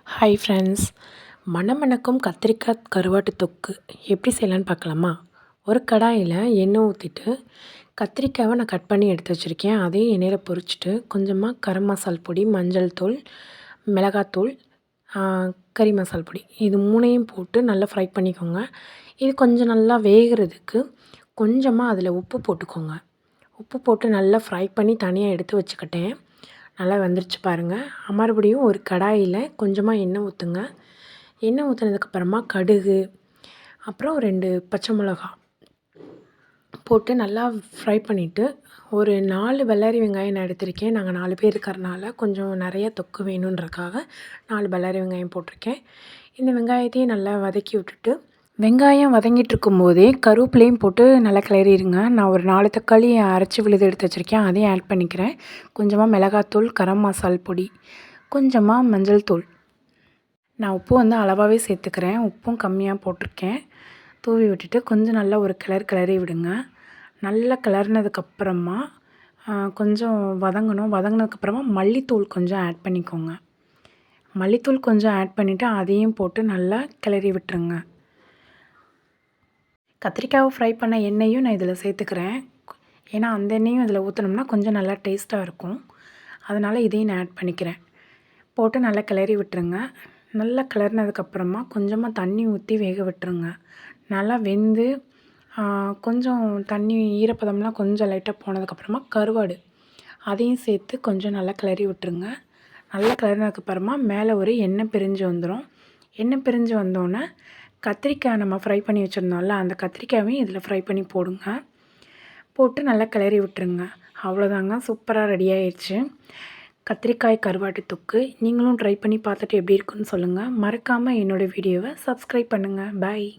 Hi friends, மணமணக்கும் கத்திரிக்காய் கருவாட்டு தொக்கு எப்படி செய்யலான்னு பார்க்கலாமா? ஒரு கடாயில் எண்ணெய் ஊற்றிட்டு கத்திரிக்காவை நான் கட் பண்ணி எடுத்து வச்சுருக்கேன். அதையும் எண்ணெயில் பொரிச்சிட்டு கொஞ்சமாக கரம் மசால் பொடி, மஞ்சள் தூள், மிளகாத்தூள், கறி மசால் பொடி இது மூணையும் போட்டு நல்லா ஃப்ரை பண்ணிக்கோங்க. இது கொஞ்சம் நல்லா வேகிறதுக்கு கொஞ்சமாக அதில் உப்பு போட்டுக்கோங்க. உப்பு போட்டு நல்லா ஃப்ரை பண்ணி தனியாக எடுத்து வச்சுக்கிட்டேன். நல்லா வெந்துருச்சு பாருங்கள். மறுபடியும் ஒரு கடாயில் கொஞ்சமாக எண்ணெய் ஊற்றுங்க. எண்ணெய் ஊற்றுனதுக்கப்புறமா கடுகு, அப்புறம் 2 பச்சை மிளகா போட்டு நல்லா ஃப்ரை பண்ணிவிட்டு ஒரு 4 பல்லாரி வெங்காயம் நான் எடுத்திருக்கேன். நாங்கள் 4 பேர் இருக்கிறனால கொஞ்சம் நிறைய தொக்கு வேணுன்றக்காக 4 பல்லாரி வெங்காயம் போட்டிருக்கேன். இந்த வெங்காயத்தையும் நல்லா வதக்கி விட்டுட்டு வெங்காயம் வதங்கிட்டு இருக்கும்போதே கருவேப்பிலையும் போட்டு நல்லா கிளறிடுங்க. நான் ஒரு 4 தக்காளி அரைச்சி விழுது எடுத்து வச்சுருக்கேன். அதையும் ஆட் பண்ணிக்கிறேன். கொஞ்சமாக மிளகாத்தூள், கரம் மசால் பொடி, கொஞ்சமாக மஞ்சள் தூள். நான் உப்பு அளவாகவே சேர்த்துக்கிறேன். உப்பும் கம்மியாக போட்டிருக்கேன். தூவி விட்டுட்டு கொஞ்சம் நல்லா ஒரு கிளறி விடுங்க. நல்லா கிளறினதுக்கப்புறமா கொஞ்சம் வதங்கினதுக்கப்புறமா மல்லித்தூள் கொஞ்சம் ஆட் பண்ணிக்கோங்க. மல்லித்தூள் கொஞ்சம் ஆட் பண்ணிவிட்டு அதையும் போட்டு நல்லா கிளறி விட்டுருங்க. கத்திரிக்காவை ஃப்ரை பண்ண எண்ணெயும் நான் இதில் சேர்த்துக்கிறேன். ஏன்னா அந்த எண்ணெயும் இதில் ஊற்றினோம்னா கொஞ்சம் நல்லா டேஸ்ட்டாக இருக்கும். அதனால் இதையும் நான் ஆட் பண்ணிக்கிறேன். போட்டு நல்லா கிளறி விட்டுருங்க. நல்லா கிளறினதுக்கப்புறமா கொஞ்சமாக தண்ணி ஊற்றி வேக விட்டுருங்க. நல்லா வெந்து கொஞ்சம் தண்ணி ஈரப்பதம்லாம் கொஞ்சம் லைட்டாக போனதுக்கப்புறமா கருவாடு அதையும் சேர்த்து கொஞ்சம் நல்லா கிளறி விட்டுருங்க. நல்லா கிளறினதுக்கப்புறமா மேலே ஒரு எண்ணெய் பிரிஞ்சு வந்துடும். எண்ணெய் பிரிஞ்சு வந்தோடனே கத்திரிக்காய் நம்ம ஃப்ரை பண்ணி வச்சுருந்தோம்ல, அந்த கத்திரிக்காயையும் இதில் ஃப்ரை பண்ணி போடுங்க. போட்டு நல்லா கிளறி விட்டுருங்க. அவ்வளோதாங்க, சூப்பராக ரெடி ஆயிடுச்சு கத்திரிக்காய் கருவாட்டு தொக்கு. நீங்களும் ட்ரை பண்ணி பார்த்துட்டு எப்படி இருக்குன்னு சொல்லுங்கள். மறக்காமல் என்னோடய வீடியோவை சப்ஸ்கிரைப் பண்ணுங்கள். பாய்.